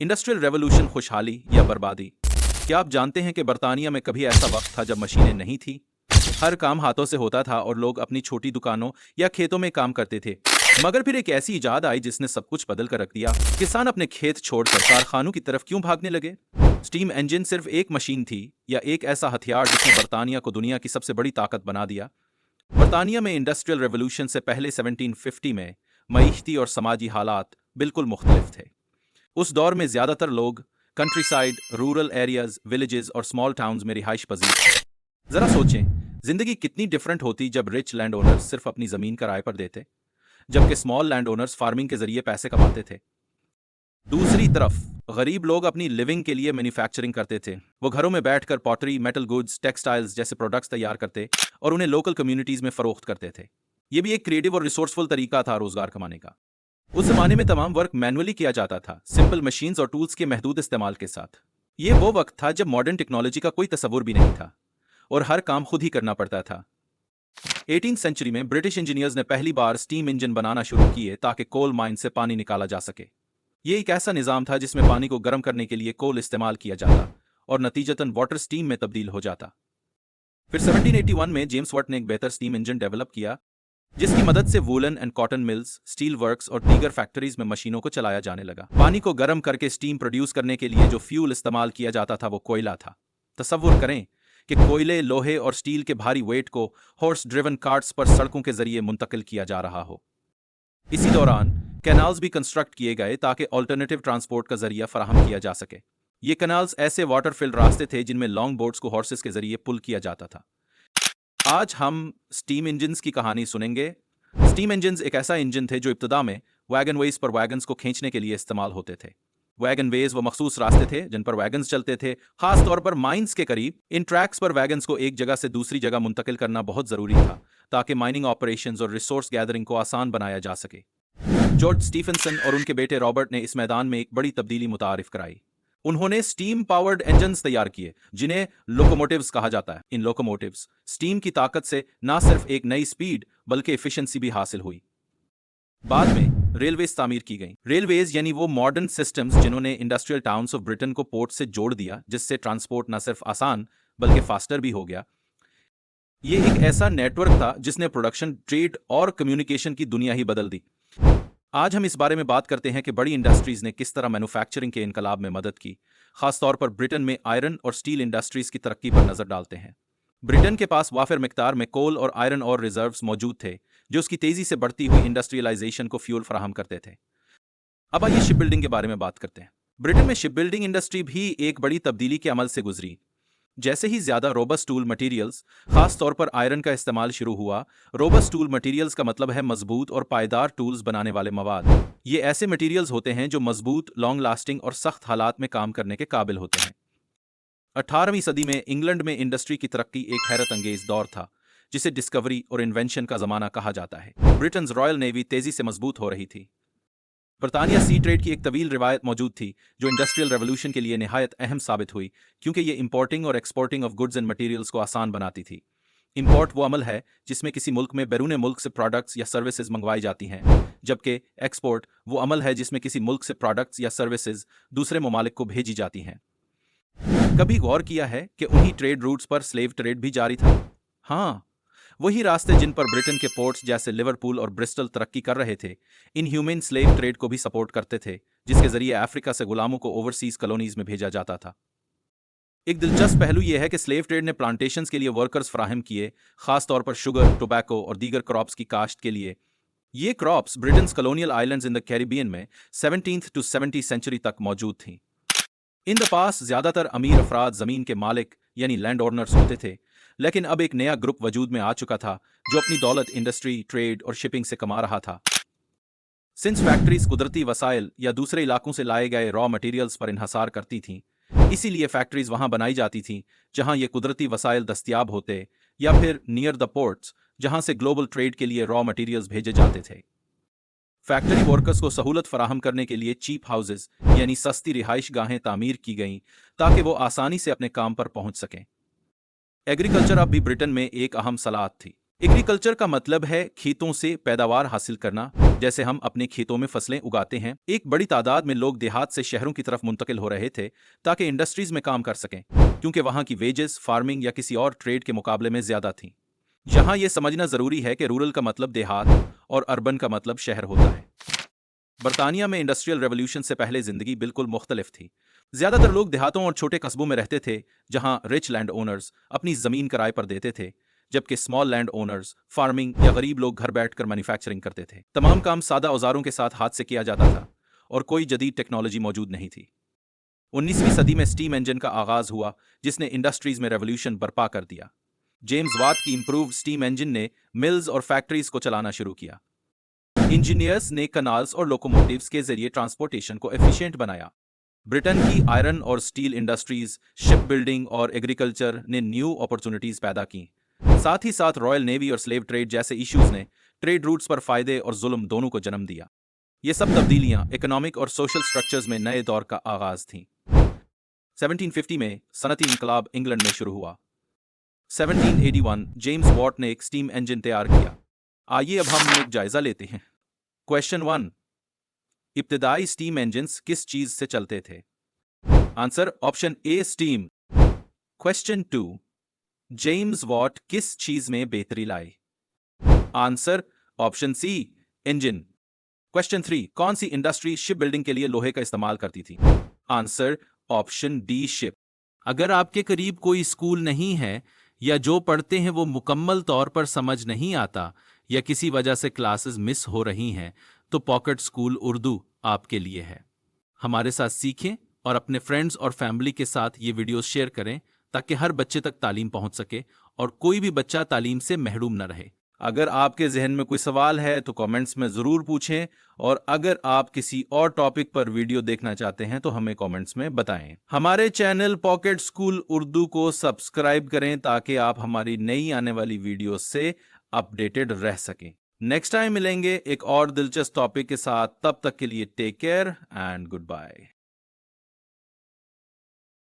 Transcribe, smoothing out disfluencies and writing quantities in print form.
Industrial revolution, खुशहाली या बर्बादी? क्या आप जानते हैं कि बर्तानिया में कभी ऐसा वक्त था जब मशीनें नहीं थी? हर काम हाथों से होता था और लोग अपनी छोटी दुकानों या खेतों में काम करते थे। मगर फिर एक ऐसी इजाद आई जिसने सब कुछ बदल कर रख दिया। किसान अपने खेत छोड़कर कारखानों की तरफ क्यों भागने लगे? स्टीम इंजन सिर्फ एक मशीन थी या एक ऐसा हथियार जिसने बर्तानिया को दुनिया की सबसे बड़ी ताकत बना दिया? बर्तानिया में इंडस्ट्रियल रेवोल्यूशन से पहले 1750 में मईशती और समाजी हालात बिल्कुल मुख्तलिफ थे। उस दौर में ज्यादातर लोग country side, rural areas, villages और स्मॉल टाउन्स में रिहाइश पजीर थे। जरा सोचें, जिंदगी कितनी डिफरेंट होती जब रिच लैंड ओनर्स सिर्फ अपनी जमीन किराए पर देते, जबकि स्मॉल लैंड ओनर्स फार्मिंग के जरिए पैसे कमाते थे। दूसरी तरफ गरीब लोग अपनी लिविंग के लिए मैन्युफैक्चरिंग करते थे। वो घरों में बैठकर पॉटरी, मेटल गुड्स, टेक्सटाइल्स जैसे प्रोडक्ट्स तैयार करते और उन्हें लोकल कम्युनिटीज में फरोख्त करते थे। ये भी एक क्रिएटिव और रिसोर्सफुल तरीका था रोजगार कमाने का। उस जमाने में तमाम वर्क मैनुअली किया जाता था, सिंपल मशीन्स और टूल्स के महदूद इस्तेमाल के साथ। ये वो वक्त था जब मॉडर्न टेक्नोलॉजी का कोई तस्वुर भी नहीं था और हर काम खुद ही करना पड़ता था। 18th सेंचुरी में ब्रिटिश इंजीनियर्स ने पहली बार स्टीम इंजन बनाना शुरू किए ताकि कोल माइन से पानी निकाला जा सके। ये एक ऐसा निज़ाम था जिसमें पानी को गर्म करने के लिए कोल इस्तेमाल किया जाता और नतीजतन वाटर स्टीम में तब्दील हो जाता। फिर 1781 में जेम्स वाट ने एक बेहतर स्टीम इंजन डेवलप किया जिसकी मदद से woollen and cotton mills, steel works और दीगर फैक्ट्रीज में मशीनों को चलाया जाने लगा। पानी को गर्म करके स्टीम प्रोड्यूस करने के लिए जो फ्यूल इस्तेमाल किया जाता था वो कोयला था। तसव्वुर करें कि कोयले, लोहे और स्टील के भारी वेट को हॉर्स ड्रिवन कार्ट्स पर सड़कों के जरिए मुंतकिल किया जा रहा हो। इसी दौरान कैनाल्स भी कंस्ट्रक्ट किए गए ताकि ऑल्टरनेटिव ट्रांसपोर्ट का जरिया फराहम किया जा सके। ये कैनाल्स ऐसे वाटर फिल्ड रास्ते थे जिनमें लॉन्ग बोट्स को हॉर्सेस के जरिए पुल किया जाता था। आज हम स्टीम इंजन्स की कहानी सुनेंगे। स्टीम इंजन्स एक ऐसा इंजन थे जो इब्तदा में वैगन वेज पर वैगन्स को खींचने के लिए इस्तेमाल होते थे। वैगन वेज वो मखसूस रास्ते थे जिन पर वैगन्स चलते थे, खास तौर पर माइंस के करीब। इन ट्रैक्स पर वैगन्स को एक जगह से दूसरी जगह मुंतकिल करना बहुत जरूरी था ताकि माइनिंग ऑपरेशंस और रिसोर्स गैदरिंग को आसान बनाया जा सके। जॉर्ज स्टीफनसन और उनके बेटे रॉबर्ट ने इस मैदान में एक बड़ी तब्दीली मुतारिफ कराई। उन्होंने स्टीम पावर्ड इंजन्स तैयार किए जिन्हें लोकोमोटिव्स कहा जाता है। इन लोकोमोटिव्स स्टीम की ताकत से न सिर्फ एक नई स्पीड बल्कि एफिशिएंसी भी हासिल हुई। बाद में रेलवेज तामीर की गई। रेलवेज यानी वो मॉडर्न सिस्टम्स जिन्होंने इंडस्ट्रियल टाउन्स ऑफ ब्रिटेन को पोर्ट से जोड़ दिया, जिससे ट्रांसपोर्ट न सिर्फ आसान बल्कि फास्टर भी हो गया। ये एक ऐसा नेटवर्क था जिसने प्रोडक्शन, ट्रेड और कम्युनिकेशन की दुनिया ही बदल दी। आज हम इस बारे में बात करते हैं कि बड़ी इंडस्ट्रीज ने किस तरह मैन्युफैक्चरिंग के इनकलाब में मदद की। खास तौर पर ब्रिटेन में आयरन और स्टील इंडस्ट्रीज की तरक्की पर नजर डालते हैं। ब्रिटेन के पास वाफिर मिकदार में कोल और आयरन और रिजर्व्स मौजूद थे जो उसकी तेजी से बढ़ती हुई इंडस्ट्रियलाइजेशन को फ्यूल फराहम करते थे। अब आइए शिप बिल्डिंग के बारे में बात करते हैं। ब्रिटेन में शिप बिल्डिंग इंडस्ट्री भी एक बड़ी तब्दीली के अमल से गुजरी। जैसे ही ज्यादा रोबस्ट टूल मटेरियल्स, खास तौर पर आयरन का इस्तेमाल शुरू हुआ। रोबस्ट टूल मटेरियल्स का मतलब है मजबूत और पायदार टूल्स बनाने वाले मवाद। ये ऐसे मटेरियल्स होते हैं जो मजबूत, लॉन्ग लास्टिंग और सख्त हालात में काम करने के काबिल होते हैं। 18वीं सदी में इंग्लैंड में इंडस्ट्री की तरक्की एक हैरत अंगेज दौर था जिसे डिस्कवरी और इन्वेंशन का जमाना कहा जाता है। ब्रिटेन रॉयल नेवी तेजी से मजबूत हो रही थी। बर्तानिया सी ट्रेड की एक तवील रिवायत मौजूद थी जो इंडस्ट्रियल रेवोल्यूशन के लिए निहायत अहम साबित हुई क्योंकि ये इंपोर्टिंग और exporting of goods and materials को आसान बनाती थी। इंपोर्ट वो अमल है जिसमें किसी मुल्क में बैरून मुल्क से प्रोडक्ट्स या सर्विसेज मंगवाई जाती हैं, जबकि एक्सपोर्ट वो अमल है जिसमें किसी मुल्क से प्रोडक्ट्स या सर्विसेज दूसरे ममालिक को भेजी जाती हैं। कभी गौर किया है कि उन्हीं ट्रेड रूट्स पर स्लेव ट्रेड भी जारी था? हाँ, वही रास्ते जिन पर ब्रिटेन के पोर्ट्स जैसे लिवरपूल और ब्रिस्टल तरक्की कर रहे थे, इन ह्यूमन स्लेव ट्रेड को भी सपोर्ट करते थे, जिसके जरिए अफ्रीका से गुलामों को ओवरसीज कॉलोनीज में भेजा जाता था। एक दिलचस्प पहलू यह है कि स्लेव ट्रेड ने प्लांटेशंस के लिए वर्कर्स फराहम किए, खास तौर पर शुगर, टोबैको और दीगर क्रॉप्स की काश्त के लिए। ये crops Britain colonial islands in the Caribbean में 17th to 70th सेंचुरी तक मौजूद थीं। इन द पास ज्यादातर अमीर अफराद जमीन के मालिक यानी लैंड ओनर्स होते थे, लेकिन अब एक नया ग्रुप वजूद में आ चुका था जो अपनी दौलत इंडस्ट्री, ट्रेड और शिपिंग से कमा रहा था। सिंस फैक्ट्रीज कुदरती वसाइल या दूसरे इलाकों से लाए गए रॉ मटेरियल्स पर इन्हसार करती थीं, इसीलिए फैक्ट्रीज वहां बनाई जाती थीं जहां ये कुदरती वसाइल दस्तयाब होते, या फिर नियर द पोर्ट्स जहां से ग्लोबल ट्रेड के लिए रॉ मटेरियल्स भेजे जाते थे। फैक्ट्री वर्कर्स को सहूलत फराहम करने के लिए चीप हाउसेज यानी सस्ती रिहाइश गाहें तामीर की गईं ताकि वो आसानी से अपने काम पर पहुंच सकें। एग्रीकल्चर अब भी ब्रिटेन में एक अहम सलाहत थी। एग्रीकल्चर का मतलब है खेतों से पैदावार हासिल करना। जैसे हम अपने खेतों में फसलें उगाते हैं। एक बड़ी तादाद में लोग देहात से शहरों की तरफ मुंतकिल हो रहे थे ताकि इंडस्ट्रीज में काम कर सकें, क्योंकि वहां की वेजेस फार्मिंग या किसी और ट्रेड के मुकाबले में ज्यादा थी। यहाँ यह समझना जरूरी है कि रूरल का मतलब देहात और अर्बन का मतलब शहर होता है। बर्तानिया में इंडस्ट्रियल रेवोल्यूशन से पहले जिंदगी बिल्कुल मुख्तलिफ थी। ज्यादातर लोग देहातों और छोटे कस्बों में रहते थे, जहां रिच लैंड ओनर्स अपनी जमीन किराए पर देते थे, जबकि स्मॉल लैंड ओनर्स फार्मिंग या गरीब लोग घर बैठकर मैन्युफैक्चरिंग करते थे। तमाम काम सादा औजारों के साथ हाथ से किया जाता था और कोई जदीद टेक्नोलॉजी मौजूद नहीं थी। 19वीं सदी में स्टीम इंजन का आगाज हुआ, जिसने इंडस्ट्रीज में रेवोल्यूशन बर्पा कर दिया। जेम्स वाट की इंप्रूव स्टीम इंजन ने मिल्स और फैक्ट्रीज को चलाना शुरू किया। इंजीनियर्स ने कनाल्स और लोकोमोटिव्स के जरिए ट्रांसपोर्टेशन को एफिशिएंट बनाया। ब्रिटेन की आयरन और स्टील इंडस्ट्रीज, शिप बिल्डिंग और एग्रीकल्चर ने न्यू अपॉर्चुनिटीज पैदा की। साथ ही साथ रॉयल नेवी और स्लेव ट्रेड जैसे इश्यूज ने ट्रेड रूट्स पर फायदे और जुल्म दोनों को जन्म दिया। ये सब तब्दीलियां इकोनॉमिक और सोशल स्ट्रक्चर्स में नए दौर का आगाज थीं। 1750 में सनती इंकलाब इंग्लैंड में शुरू हुआ। 1781 जेम्स वॉट ने एक स्टीम इंजन तैयार किया। आइए अब हम एक जायजा लेते हैं। क्वेश्चन 1, इब्तिदाई स्टीम इंजन्स किस चीज से चलते थे? Answer option A steam. Question 2, James Watt किस चीज में बेहतरी लाए? Answer option C engine. Question 3, कौन सी इंडस्ट्री शिप बिल्डिंग के लिए लोहे का इस्तेमाल करती थी? Answer option D ship. अगर आपके करीब कोई स्कूल नहीं है या जो पढ़ते हैं वो मुकम्मल तौर पर समझ नहीं आता या किसी वजह से क्लासेस मिस हो रही हैं, तो पॉकेट स्कूल उर्दू आपके लिए है। हमारे साथ सीखें और अपने फ्रेंड्स और फैमिली के साथ ये वीडियोस शेयर करें ताकि हर बच्चे तक तालीम पहुंच सके और कोई भी बच्चा तालीम से महरूम न रहे। अगर आपके जहन में कोई सवाल है तो कमेंट्स में ज़रूर पूछें, और अगर आप किसी और टॉपिक पर वीडियो देखना चाहते हैं तो हमें कमेंट्स में बताएं। हमारे चैनल पॉकेट स्कूल उर्दू को सब्सक्राइब करें ताकि आप हमारी नई आने वाली वीडियोस से अपडेटेड रह सकें। नेक्स्ट टाइम मिलेंगे एक और दिलचस्प टॉपिक के साथ। तब तक के लिए take care and good bye.